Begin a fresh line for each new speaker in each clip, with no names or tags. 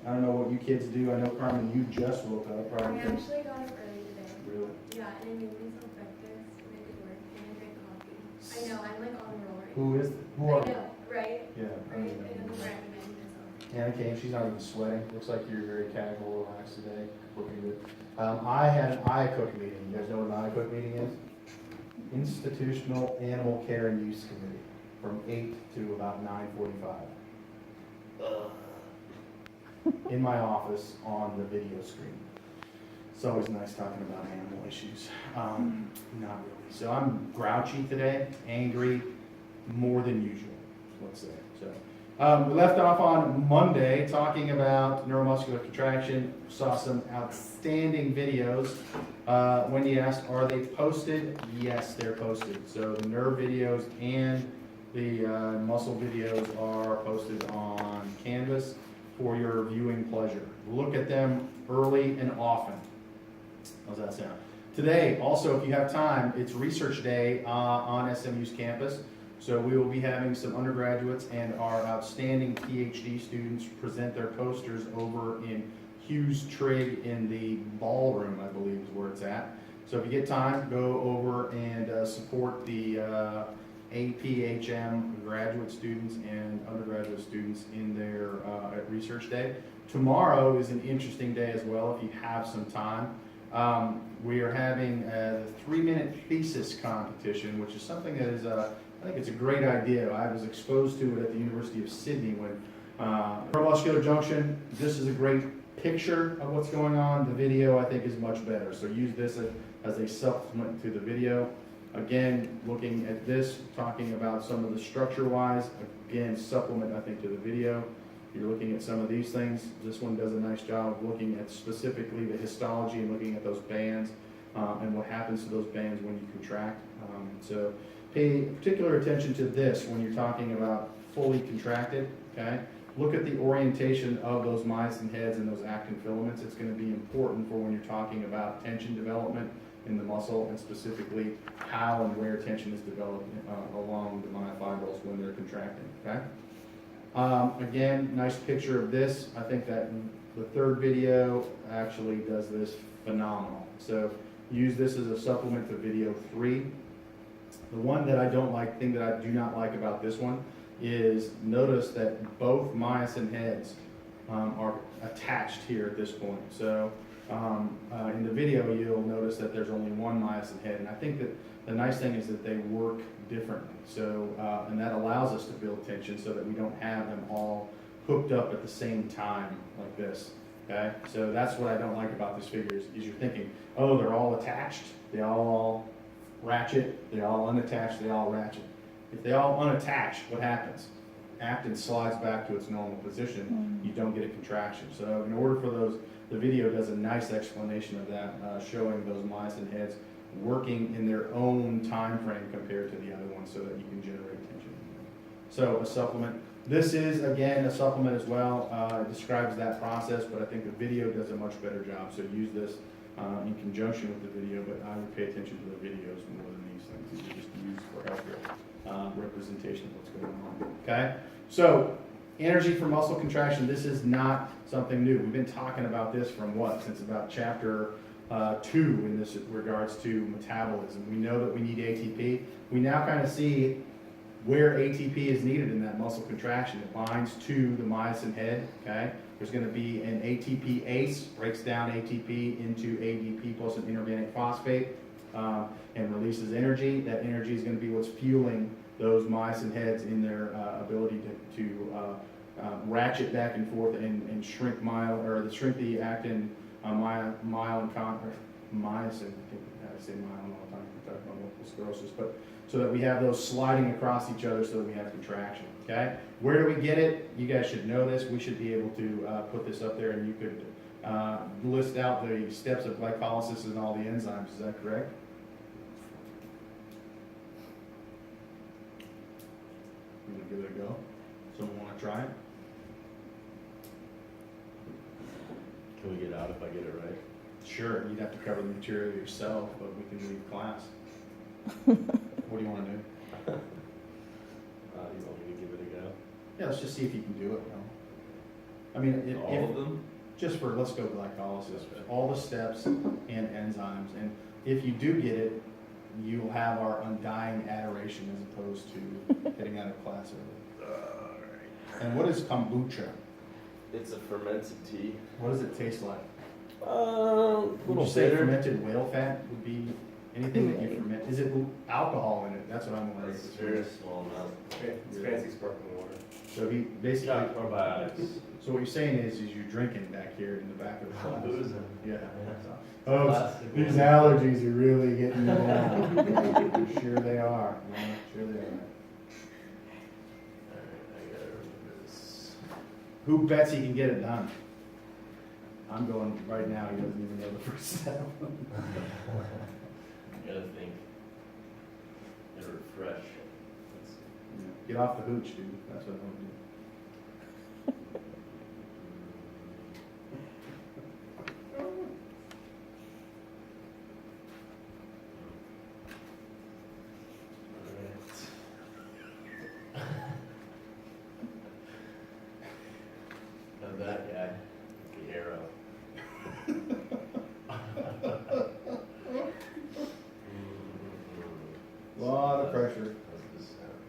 I don't know what you kids do. I know, Carmen, you just woke up.
I
Probably.
actually got up early today.
Really?
Yeah, and I made myself breakfast, and I did work, and I drank coffee. I know, I'm like on the roll right now.
Who is? Who
I
are you?
know, right?
Yeah.
Right? I know the brand myself.
Anna came. She's not even sweating. Looks like you're very casual, relaxed today. Looking good. I had an ICOOK meeting. You guys know what an ICOOK meeting is? Institutional Animal Care and Use Committee, from 8 to about 9:45. In my office on the video screen. It's always nice talking about animal issues. Not really. So I'm grouchy today, angry, more than usual, let's say. So we left off on Monday talking about neuromuscular contraction. Saw some outstanding videos. Wendy asked, are they posted? Yes, they're posted. So the nerve videos and the muscle videos are posted on Canvas for your viewing pleasure. Look at them early and often. How's that sound? Today, also, if you have time, it's Research Day on SMU's campus. So we will be having some undergraduates and our outstanding PhD students present their posters over in Hughes Trigg in the ballroom, I believe is where it's at. So if you get time, go over and support the APHM graduate students and undergraduate students in their at Research Day. Tomorrow is an interesting day as well if you have some time. We are having the 3-minute thesis competition, which is something that is, I think it's a great idea. I was exposed to it at the University of Sydney when neuromuscular junction. This is a great picture of what's going on. The video, I think, is much better. So use this as a supplement to the video. Again, looking at this, talking about some of the structure-wise, again, supplement, I think, to the video. You're looking at some of these things. This one does a nice job of looking at specifically the histology and looking at those bands and what happens to those bands when you contract. So pay particular attention to this when you're talking about fully contracted, okay? Look at the orientation of those myosin heads and those actin filaments. It's going to be important for when you're talking about tension development in the muscle, and specifically how and where tension is developed along the myofibrils when they're contracting, okay? Again, nice picture of this. I think that the third video actually does this phenomenal. So use this as a supplement to video 3. The one that I don't like, thing that I do not like about this one is notice that both myosin heads are attached here at this point. So in the video, you'll notice that there's only one myosin head, and I think that the nice thing is that they work differently. So, and that allows us to build tension so that we don't have them all hooked up at the same time like this. Okay, so that's what I don't like about this figure is you're thinking, oh, they're all attached, they all ratchet, they all unattached, they all ratchet. If they all unattach, what happens? Actin slides back to its normal position. You don't get a contraction. So in order for those, the video does a nice explanation of that, showing those myosin heads working in their own time frame compared to the other ones so that you can generate tension. So a supplement. This is, again, a supplement as well. It describes that process, but I think the video does a much better job. So use this in conjunction with the video, but I would pay attention to the videos more than these things. These are just used for healthcare representation of what's going on. Okay? So energy for muscle contraction. This is not something new. We've been talking about this from what? Since about chapter 2 in this regards to metabolism. We know that we need ATP. We now kind of see where ATP is needed in that muscle contraction. It binds to the myosin head, okay? There's going to be an ATP ACE, breaks down ATP into ADP plus an inorganic phosphate and releases energy. That energy is going to be what's fueling those myosin heads in their ability to ratchet back and forth and shrink shrink the actin myosin, I think I say myelin all the time, we talk about multiple sclerosis, but so that we have those sliding across each other so that we have contraction, okay? Where do we get it? You guys should know this. We should be able to put this up there, and you could list out the steps of glycolysis and all the enzymes. Is that correct? You want to give it a go? Someone want to try it?
Can we get out if I get it right?
Sure, you'd have to cover the material yourself, but we can leave class. What do you want to do?
You want me to give it a go?
Yeah, let's just see if you can do it. I mean,
All of them?
just for, let's go glycolysis, all the steps and enzymes. And if you do get it, you'll have our undying adoration as opposed to getting out of class early.
Alright.
And what is kombucha?
It's a fermented tea.
What does it taste like?
Little
Would you say
bitter.
fermented whale fat would be anything that you ferment? Is it alcohol in it? That's what I'm wondering.
It's a very small amount.
It's fancy sparkling water.
So he
It's
basically,
got probiotics.
so what you're saying is you're drinking back here in the back of the class.
Boozing.
Yeah.
Yeah.
Oh,
Classic.
these allergies are really getting me down. Sure they are. Yeah, sure they are.
Alright, I gotta remember this.
Who bets he can get it done? I'm going right now. He doesn't even know the first step.
I gotta think. Gotta refresh. Let's see.
Get off the hooch, dude. That's what I'm doing.
Alright. Now that guy, the arrow.
Lot of pressure.
How's this sound?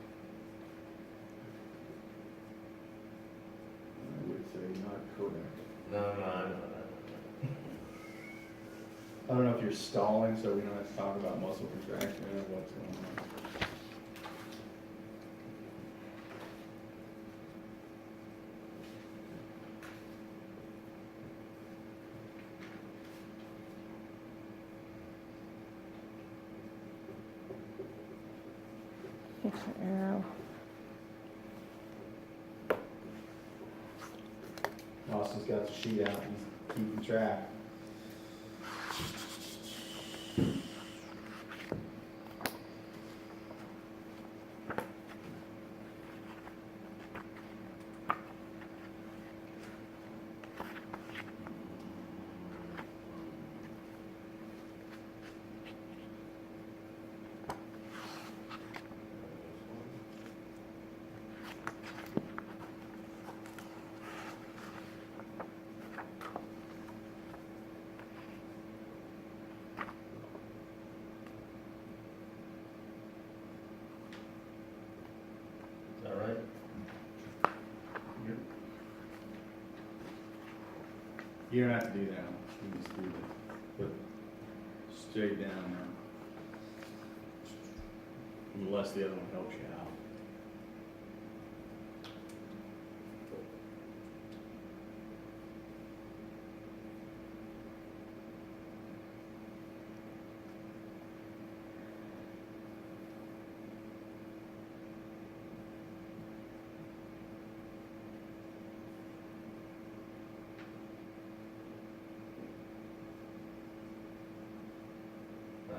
I would say not correct.
No, I know.
I don't know if you're stalling, so we don't have to talk about muscle contraction or what's going on.
It's an arrow.
Austin's got the sheet out, he's keeping track.
Is that right?
You don't have to do that one, you just do the, put straight down now. Unless the other one helps you out.
No.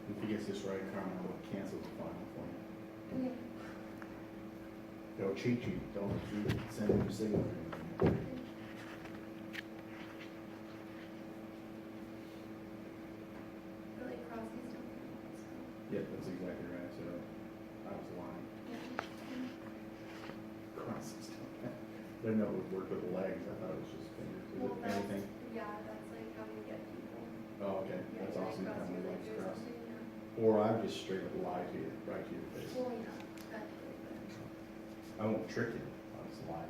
If he gets this right, Carmen will cancel the final for you.
Okay.
Go cheat sheet, don't send him a signal or anything.
Or like crossing stuff.
Yeah, that's exactly right, so I was lying. Cross system. I didn't know it would work with the legs, I thought it was just fingers, is
Well,
it
that's,
anything?
yeah, that's like how you get people.
Oh, okay,
Yeah,
that's
you
awesome,
like
how
cross
many
your
legs
legs or
cross.
something, yeah.
Or I just straight up lie to you, right to your face.
Well, yeah, that too, but.
I won't trick you, I'll just lie.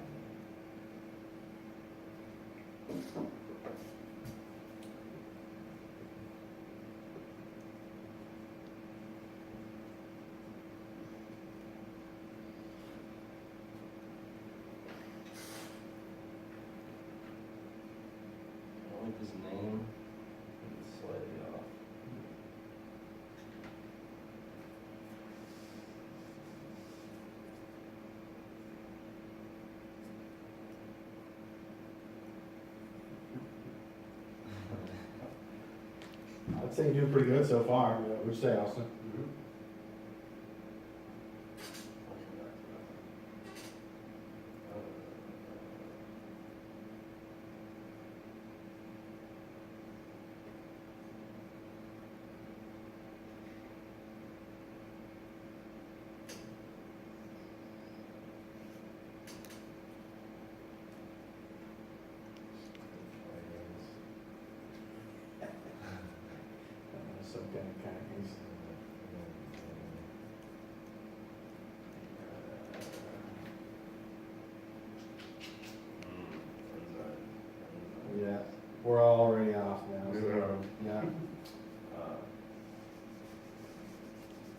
I like his name. It's slightly off.
I'd say you're doing pretty good so far, what would you say, Austin?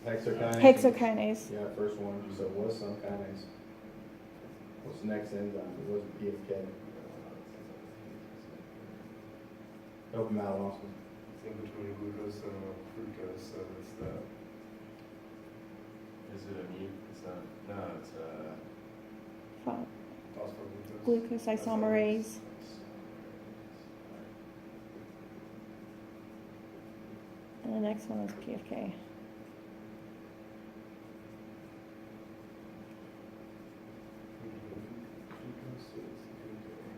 Hexokinase.
Hexokinase.
Yeah, first one you said was some kinase. What's the next enzyme? It wasn't PFK. Help him out, Austin.
It's in between glucose and fructose, so it's the.
Is it a mute? It's not, no, it's
Phosphoglucose.
Glucose isomerase. And the next one is PFK.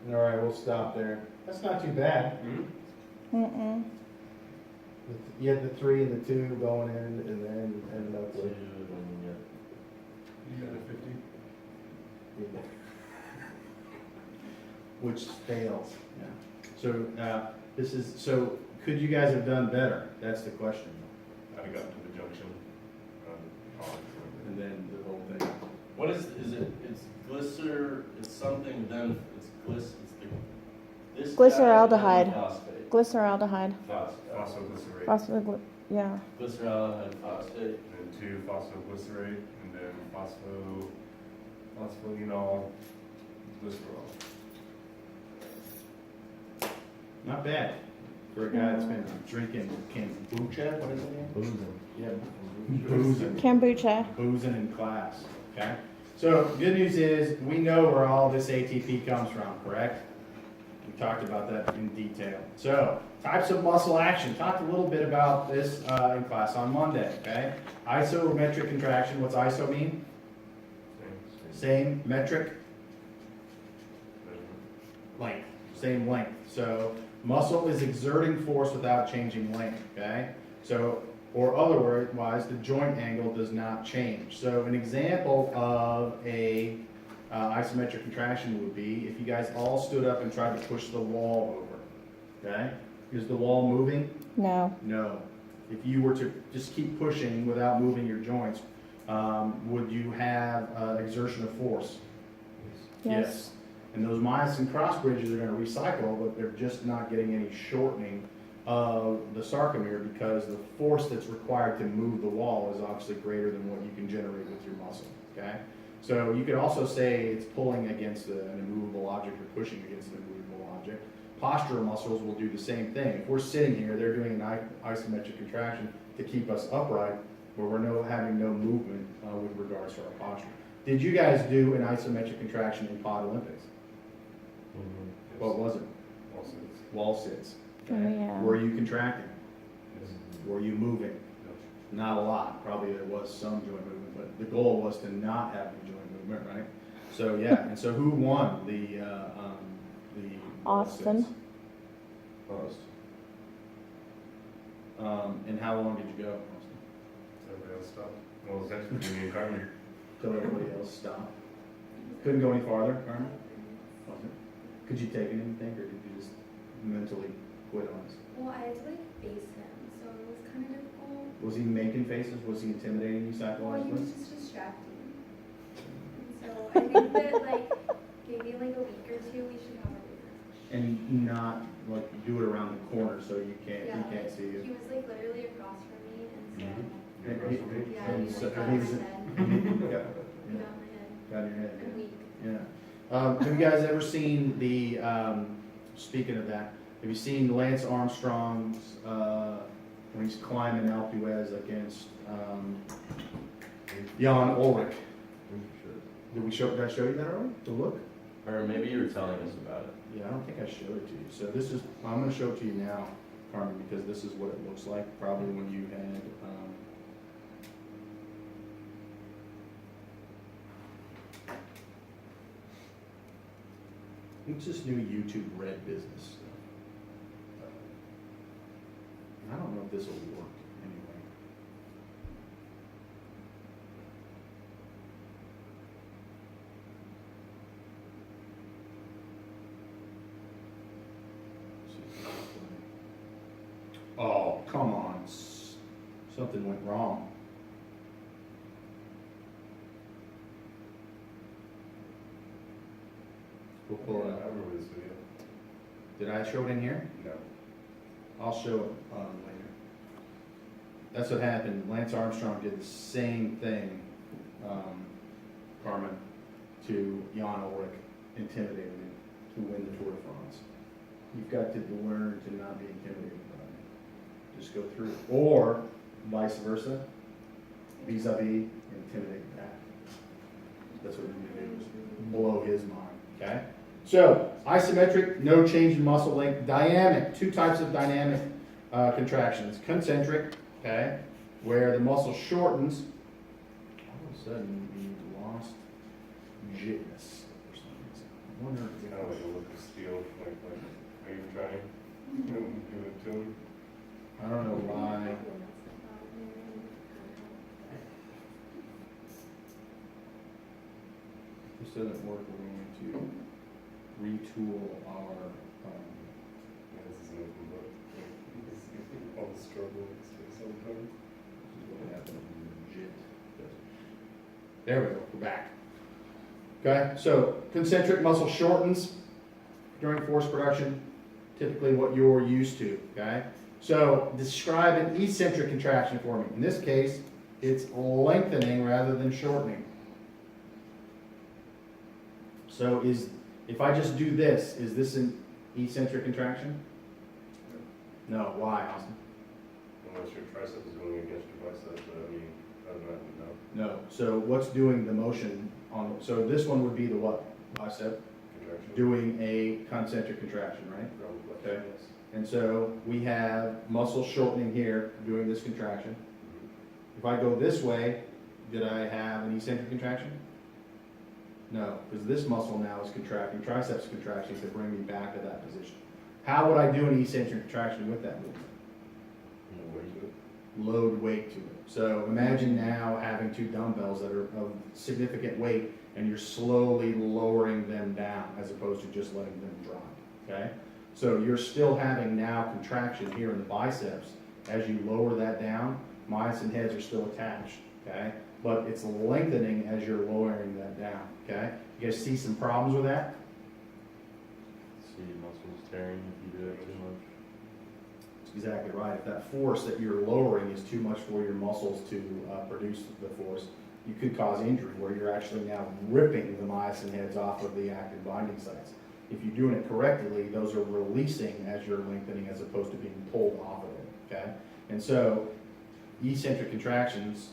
All right, we'll stop there. That's not too bad.
Mm-mm.
You had the 3 and the 2 going in, and then ended up
two,
with.
and
You got a 50?
Which fails. Yeah. So this is so. Could you guys have done better? That's the question.
I'd have gotten to the junction.
And then the whole thing.
what is it, it's glycer, it's something, then it's this guy,
Glyceraldehyde.
and then phosphate.
Glyceraldehyde.
Phosphoglycerate.
Yeah.
Glyceraldehyde phosphate.
And then 2 phosphoglycerate, and then phosphoenol glycerol.
Not bad for a guy that's been drinking kombucha. What is it? Boozing. Yeah, boozing.
Kombucha.
Boozing in class. Okay. So good news is we know where all this ATP comes from. Correct. We talked about that in detail. So types of muscle action. Talked a little bit about this in class on Monday. Okay. Isometric contraction. What's iso mean? Same metric. Length. Same length. So muscle is exerting force without changing length, okay? So, or otherwise, the joint angle does not change. So an example of a isometric contraction would be if you guys all stood up and tried to push the wall over, okay? Is the wall moving?
No.
No. If you were to just keep pushing without moving your joints, would you have exertion of force?
Yes.
And those myosin cross bridges are going to recycle, but they're just not getting any shortening of the sarcomere because the force that's required to move the wall is obviously greater than what you can generate with your muscle, okay? So you could also say it's pulling against an immovable object or pushing against an immovable object. Postural muscles will do the same thing. If we're sitting here, they're doing an isometric contraction to keep us upright, where we're having no movement with regards to our posture. Did you guys do an isometric contraction in Pod Olympics? What was it? Wall sits.
Oh, yeah.
Were you contracting?
Yes.
Were you moving? Not a lot. Probably there was some joint movement, but the goal was to not have any joint movement, right? So yeah, and so who won the wall
Austin.
sits? And how long did you go, Austin?
Everybody else stopped. Well, it was actually me and Carmen.
Till everybody else stopped. Couldn't go any farther, Carmen? Wasn't? Could you take anything, or did you just mentally quit on us?
Well, I had to like face him, so it was kind of difficult.
Was he making faces? Was he intimidating you
Well, he was
psychologically?
just distracting. And so I think that like maybe in like a week or 2 we should have a rehearsal.
And not like do it around the corner so he can't see
He
you.
was like literally across from me, and so
You're across from me?
yeah, he
So
like got
he
in
was-
my head.
Yeah,
He got in my head.
got in your head.
I'm weak.
Yeah. Have you guys ever seen the, speaking of that, have you seen Lance Armstrong's, when he's climbing Alpe d'Huez against, Jan Ulrich? Did I show you that already? The look?
Or maybe you were telling us about it.
Yeah, I don't think I showed it to you. So this is, I'm gonna show it to you now, Carmen, because this is what it looks like, probably when you had, it's this new YouTube Red business stuff. I don't know if this will work anyway. Oh, come on. Something went wrong. We'll pull it
I
up.
remember this video.
Did I show it in here?
No.
I'll show it later. That's what happened. Lance Armstrong did the same thing, Carmen, to Jan Ulrich, intimidating him to win the Tour de France. You've got to learn to not be intimidated by it. Just go through it. Or vice versa, vis-a-vis, intimidate back. That's what you need to do, is blow his mind, okay? So, isometric, no change in muscle length. Dynamic, two types of dynamic contractions. Concentric, okay, where the muscle shortens. All of a sudden, you lost jitness for some reason. I wonder if
Kind of like a look of steel, like, are you trying to do it to him?
I don't know why. This doesn't work, we're going to retool our,
Yeah, this is an open book. All the struggle sometimes.
this is what happened in JIT. There we go, we're back. Okay, so concentric muscle shortens during force production, typically what you're used to, okay? So describe an eccentric contraction for me. In this case, it's lengthening rather than shortening. So if I just do this, is this an eccentric contraction? No, why, Austin?
Unless your tricep is going against your bicep, but I mean, other than that, no.
No. So what's doing the motion on, so this one would be the what? Bicep,
Contraction.
doing a concentric contraction, right?
Probably.
Okay.
Yes.
And so we have muscle shortening here, doing this contraction. If I go this way, did I have an eccentric contraction? No, because this muscle now is contracting, triceps contracting to bring me back to that position. How would I do an eccentric contraction with that movement?
No way to it.
Load weight to it. So imagine now having two dumbbells that are of significant weight and you're slowly lowering them down as opposed to just letting them drop, okay? So you're still having now contraction here in the biceps. As you lower that down, myosin heads are still attached, okay? But it's lengthening as you're lowering that down, okay? You guys see some problems with that?
See muscles tearing if you do it too much.
That's exactly right. If that force that you're lowering is too much for your muscles to produce the force, you could cause injury where you're actually now ripping the myosin heads off of the active binding sites. If you're doing it correctly, those are releasing as you're lengthening as opposed to being pulled off of it, okay? And so eccentric contractions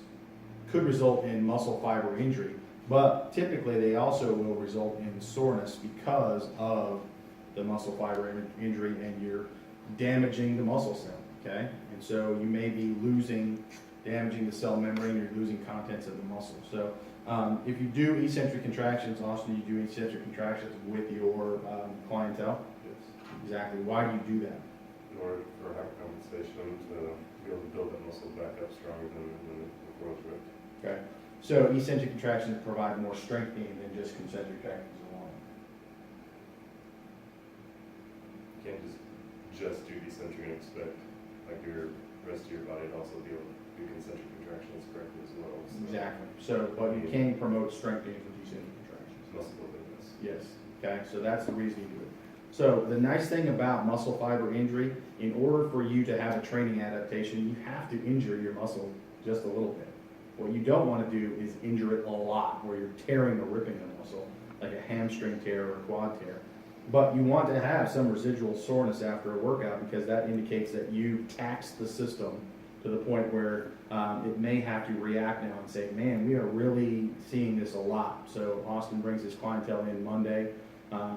could result in muscle fiber injury, but typically they also will result in soreness because of the muscle fiber injury and you're damaging the muscle cell, okay? And so you may be damaging the cell membrane, you're losing contents of the muscle. So if you do eccentric contractions, Austin, you do eccentric contractions with your clientele?
Yes.
Exactly. Why do you do that?
In order for hypercompensation to be able to build that muscle back up stronger than when it was ripped.
Okay. So eccentric contractions provide more strength gain than just concentric contractions alone.
You can't just do eccentric and expect like your rest of your body to also be able to do concentric contractions correctly as well. So
Exactly. So, but you can promote strength gains with eccentric contractions.
muscle building is.
Yes. Okay. So that's the reason you do it. So the nice thing about muscle fiber injury, in order for you to have a training adaptation, you have to injure your muscle just a little bit. What you don't want to do is injure it a lot, where you're tearing or ripping the muscle, like a hamstring tear or a quad tear. But you want to have some residual soreness after a workout because that indicates that you taxed the system to the point where it may have to react now and say, man, we are really seeing this a lot. So Austin brings his clientele in Monday.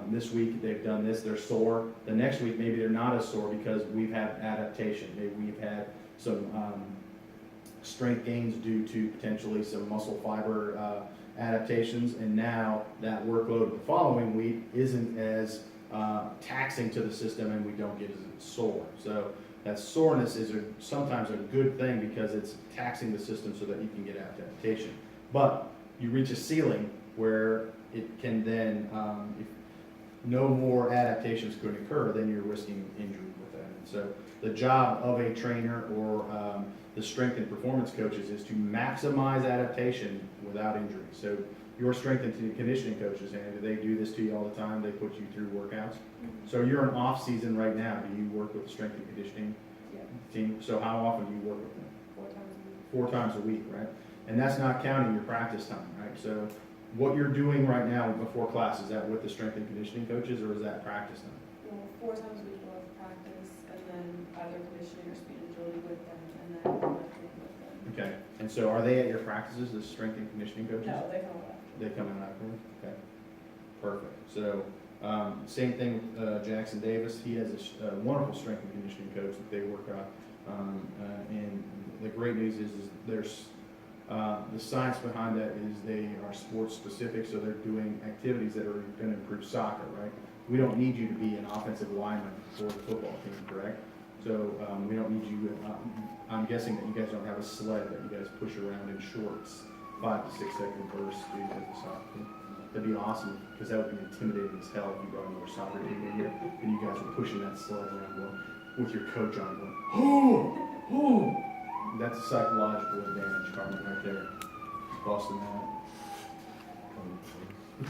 This week they've done this, they're sore. The next week maybe they're not as sore because we've had adaptation. Maybe we've had some strength gains due to potentially some muscle fiber adaptations, and now that workload the following week isn't as taxing to the system and we don't get as sore. So that soreness is sometimes a good thing because it's taxing the system so that you can get adaptation. But you reach a ceiling where it can then, if no more adaptations could occur, then you're risking injury with that. And so the job of a trainer or the strength and performance coaches is to maximize adaptation without injury. So your strength and conditioning coaches, and do they do this to you all the time? They put you through workouts? So you're in off season right now. Do you work with the strength and conditioning team? So how often do you work with them?
4 times
4 times a week, right? And that's not counting your practice time, right? So what you're doing right now before class, is that with the strength and conditioning coaches, or is that practice time?
Well, 4 times a week we'll have practice, and then either conditioning or speed agility with them, and then lifting with them.
Okay, and so are they at your practices, the strength and conditioning coaches?
No, they come up.
They come in afterwards? Okay, perfect. So, same thing with Jackson Davis. He has a wonderful strength and conditioning coach that they work on. And the great news is there's, the science behind that is they are sports specific, so they're doing activities that are gonna improve soccer, right? We don't need you to be an offensive lineman for the football team, correct? So, we don't need you, I'm guessing that you guys don't have a sled that you guys push around in shorts, 5 to 6 second bursts, do you guys a soccer team? That'd be awesome, because that would be intimidating as hell if you brought another soccer team in here, and you guys were pushing that sled around going, with your coach on going, oh, oh. That's a psychological advantage, Carmen, right there. Busting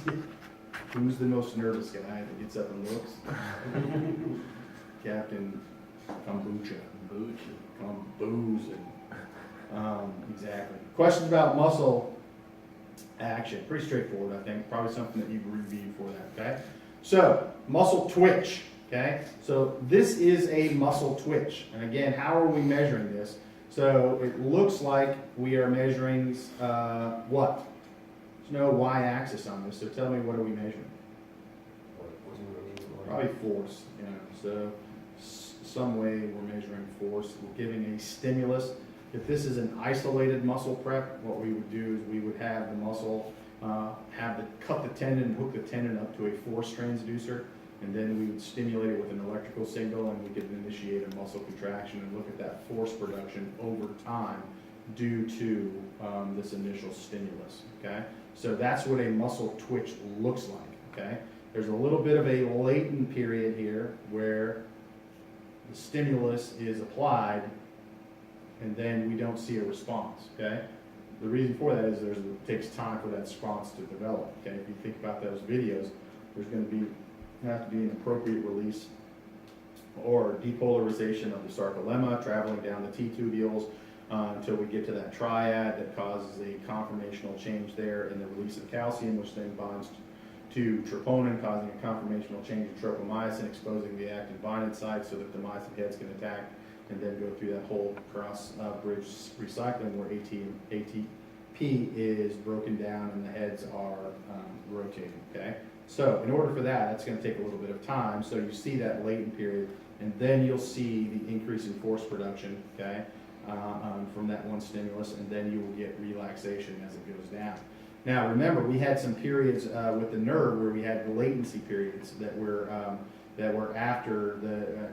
that. Who's the most nervous guy that gets up and looks? Captain Kombucha. Komboozing. Exactly. Questions about muscle action. Pretty straightforward, I think. Probably something that you've reviewed for that, okay? So, muscle twitch, okay? So, this is a muscle twitch. And again, how are we measuring this? So, it looks like we are measuring what? There's no y-axis on this, so tell me, what are we measuring? Probably force, you know. So, some way we're measuring force. We're giving a stimulus. If this is an isolated muscle prep, what we would do is we would have the muscle cut the tendon and hook the tendon up to a force transducer, and then we would stimulate it with an electrical signal, and we could initiate a muscle contraction and look at that force production over time due to this initial stimulus, okay? So that's what a muscle twitch looks like, okay? There's a little bit of a latent period here where the stimulus is applied and then we don't see a response, okay? The reason for that is it takes time for that response to develop, okay? If you think about those videos, there's going to have to be an appropriate release or depolarization of the sarcolemma, traveling down the T-tubules until we get to that triad that causes a conformational change there in the release of calcium, which then binds to troponin, causing a conformational change in tropomyosin, exposing the active binding site so that the myosin heads can attack and then go through that whole cross bridge recycling where ATP is broken down and the heads are rotating, okay? So in order for that, that's going to take a little bit of time. So you see that latent period, and then you'll see the increase in force production, okay, from that one stimulus, and then you will get relaxation as it goes down. Now remember, we had some periods with the nerve where we had the latency periods that were after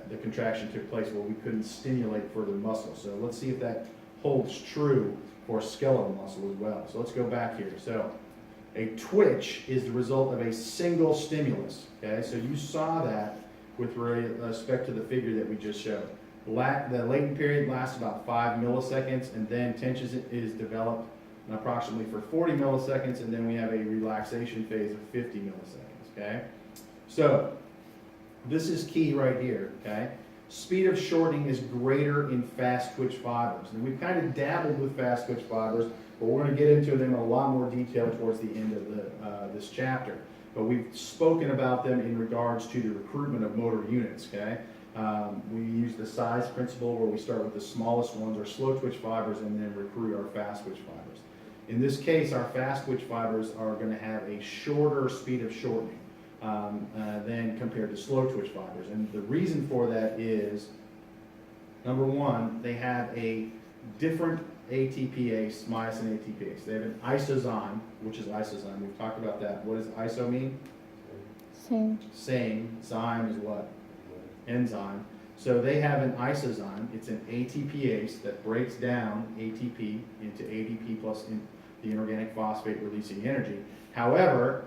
the contraction took place, where we couldn't stimulate further muscle. So let's see if that holds true for skeletal muscle as well. So let's go back here. So a twitch is the result of a single stimulus, okay? So you saw that with respect to the figure that we just showed. The latent period lasts about 5 milliseconds, and then tension is developed approximately for 40 milliseconds, and then we have a relaxation phase of 50 milliseconds, okay? So this is key right here, okay? Speed of shortening is greater in fast twitch fibers. And we've kind of dabbled with fast twitch fibers, but we're going to get into them in a lot more detail towards the end of this chapter. But we've spoken about them in regards to the recruitment of motor units, okay? We use the size principle where we start with the smallest ones, or slow twitch fibers, and then recruit our fast twitch fibers. In this case, our fast twitch fibers are going to have a shorter speed of shortening than compared to slow twitch fibers. And the reason for that is, number one, they have a different ATPase, myosin ATPase. They have an isozyme, which is isozyme. We've talked about that. What does iso mean?
Same.
Same. Zyme is what? Enzyme. So they have an isozyme. It's an ATPase that breaks down ATP into ADP plus the inorganic phosphate releasing energy. However,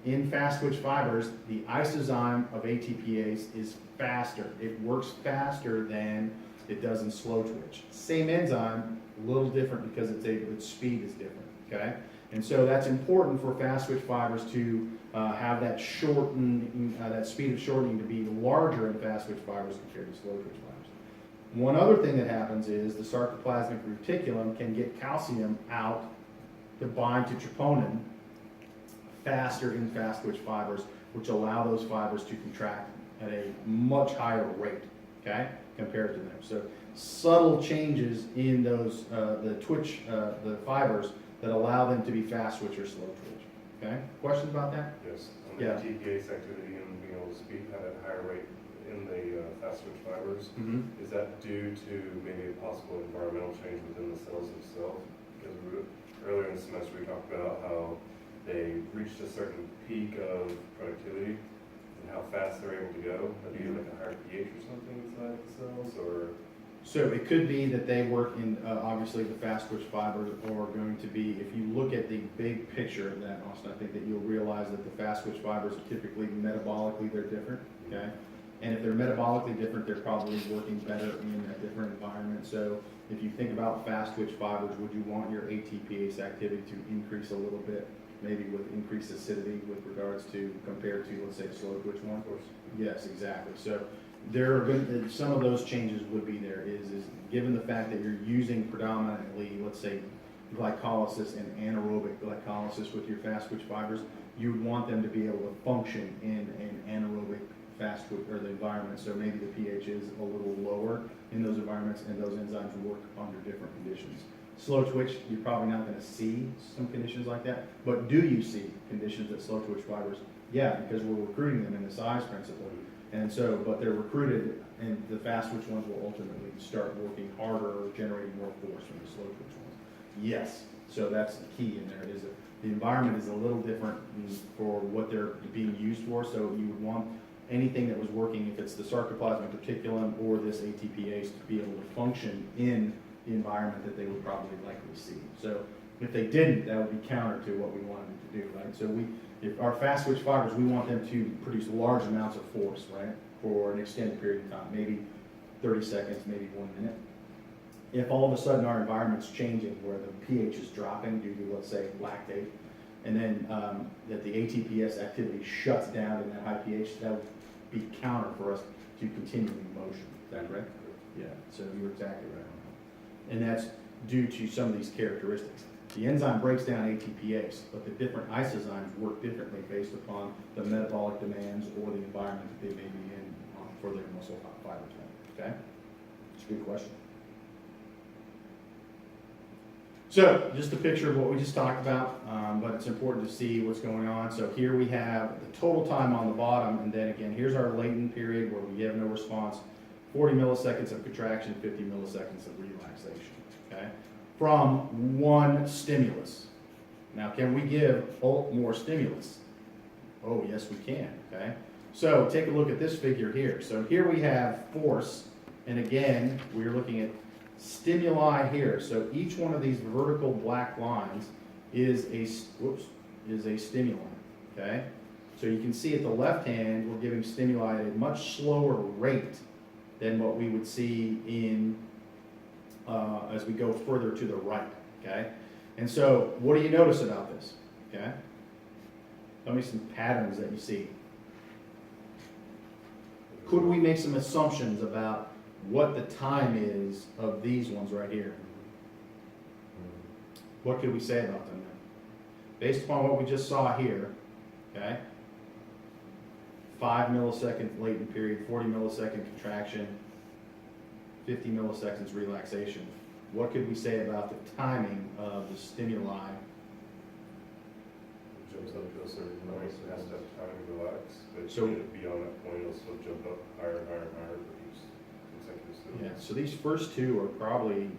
in fast twitch fibers, the isozyme of ATPase is faster. It works faster than it does in slow twitch. Same enzyme, a little different because its speed is different, okay? And so that's important for fast twitch fibers to have that that speed of shortening to be larger in fast twitch fibers compared to slow twitch fibers. One other thing that happens is the sarcoplasmic reticulum can get calcium out to bind to troponin faster in fast twitch fibers, which allow those fibers to contract at a much higher rate, okay, compared to them. So subtle changes in those, the twitch, the fibers that allow them to be fast twitch or slow twitch, okay? Questions about that?
Yes,
Yeah.
TPA's activity and being able to speak at a higher rate in the fast twitch fibers,
Mm-hmm.
is that due to maybe a possible environmental change within the cells itself? Because earlier in the semester we talked about how they reached a certain peak of productivity and how fast they're able to go. Maybe like a higher pH or something inside the cells, or
So it could be that they work in, obviously, the fast twitch fibers are going to be, if you look at the big picture of that, Austin, I think that you'll realize that the fast twitch fibers are typically metabolically, they're different, okay? And if they're metabolically different, they're probably working better in a different environment. So if you think about fast twitch fibers, would you want your ATPase activity to increase a little bit, maybe with increased acidity with regards to, compared to, let's say, a slow twitch one?
of course.
Yes, exactly. So there are going, some of those changes would be there, is given the fact that you're using predominantly, let's say, glycolysis and anaerobic glycolysis with your fast twitch fibers, you would want them to be able to function in an anaerobic fast twitch, or the environment, so maybe the pH is a little lower in those environments, and those enzymes work under different conditions. Slow twitch, you're probably not gonna see some conditions like that, but do you see conditions that slow twitch fibers? Yeah, because we're recruiting them in the size principle. And so, but they're recruited, and the fast twitch ones will ultimately start working harder or generating more force from the slow twitch ones. Yes, so that's the key in there, is that the environment is a little different for what they're being used for, so you would want anything that was working, if it's the sarcoplasmic reticulum or this ATPase, to be able to function in the environment that they would probably likely see. So if they didn't, that would be counter to what we wanted them to do, right? So if our fast twitch fibers, we want them to produce large amounts of force, right, for an extended period of time, maybe 30 seconds, maybe 1 minute. If all of a sudden our environment's changing, where the pH is dropping due to, let's say, lactate, and then that the ATPase activity shuts down in that high pH, that would be counter for us to continuing motion. Is that correct? Yeah, so you're exactly right on that. And that's due to some of these characteristics. The enzyme breaks down ATPase, but the different isozymes work differently based upon the metabolic demands or the environment that they may be in for their muscle fibers. Okay? It's a good question. So, just a picture of what we just talked about, but it's important to see what's going on. So here we have the total time on the bottom, and then again, here's our latent period where we have no response, 40 milliseconds of contraction, 50 milliseconds of relaxation, okay? From one stimulus. Now, can we give more stimulus? Oh, yes, we can, okay? So take a look at this figure here. So here we have force, and again, we're looking at stimuli here. So each one of these vertical black lines is a stimuli, okay? So you can see at the left hand, we're giving stimuli at a much slower rate than what we would see in, as we go further to the right, okay? And so what do you notice about this, okay? Tell me some patterns that you see. Could we make some assumptions about what the time is of these ones right here? What could we say about them then? Based upon what we just saw here, okay? 5 millisecond latent period, 40 millisecond contraction, 50 milliseconds relaxation. What could we say about the timing of the stimuli?
It jumps up to a certain point, so it has to have time to relax, but
So-
beyond that point, it'll still jump up higher and higher and higher for each consecutive stimulus.
Yeah, so these first two are probably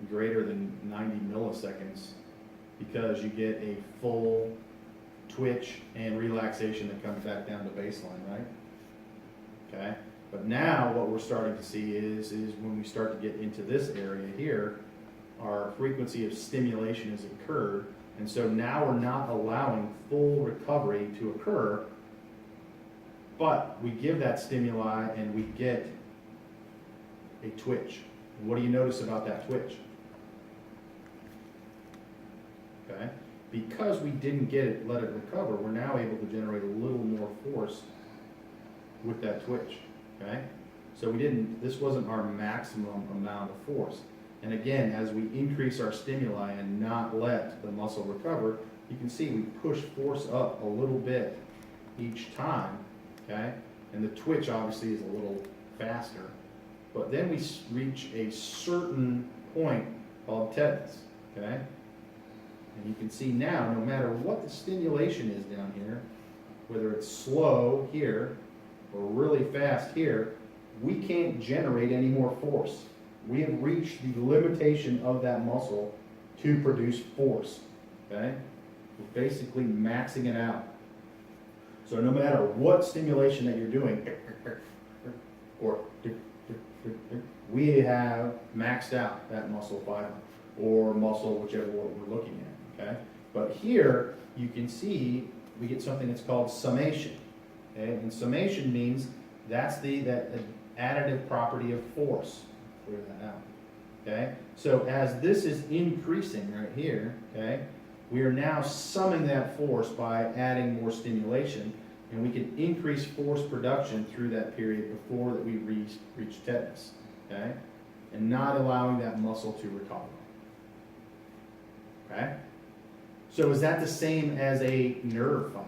greater than 90 milliseconds because you get a full twitch and relaxation that comes back down to baseline, right? Okay, but now what we're starting to see is when we start to get into this area here, our frequency of stimulation has occurred, and so now we're not allowing full recovery to occur, but we give that stimuli and we get a twitch. And what do you notice about that twitch? Okay, because we didn't let it recover, we're now able to generate a little more force with that twitch, okay? So this wasn't our maximum amount of force. And again, as we increase our stimuli and not let the muscle recover, you can see we push force up a little bit each time, okay? And the twitch obviously is a little faster. But then we reach a certain point called tetanus, okay? And you can see now, no matter what the stimulation is down here, whether it's slow here or really fast here, we can't generate any more force. We have reached the limitation of that muscle to produce force, okay? We're basically maxing it out. So no matter what stimulation that you're doing, or we have maxed out that muscle fiber, or muscle, whichever one we're looking at, okay? But here, you can see, we get something that's called summation, okay? And summation means that's that additive property of force. Clear that out, okay? So as this is increasing right here, okay, we are now summing that force by adding more stimulation, and we can increase force production through that period before that we reach tetanus, okay? And not allowing that muscle to recover, okay? So is that the same as a nerve fiber?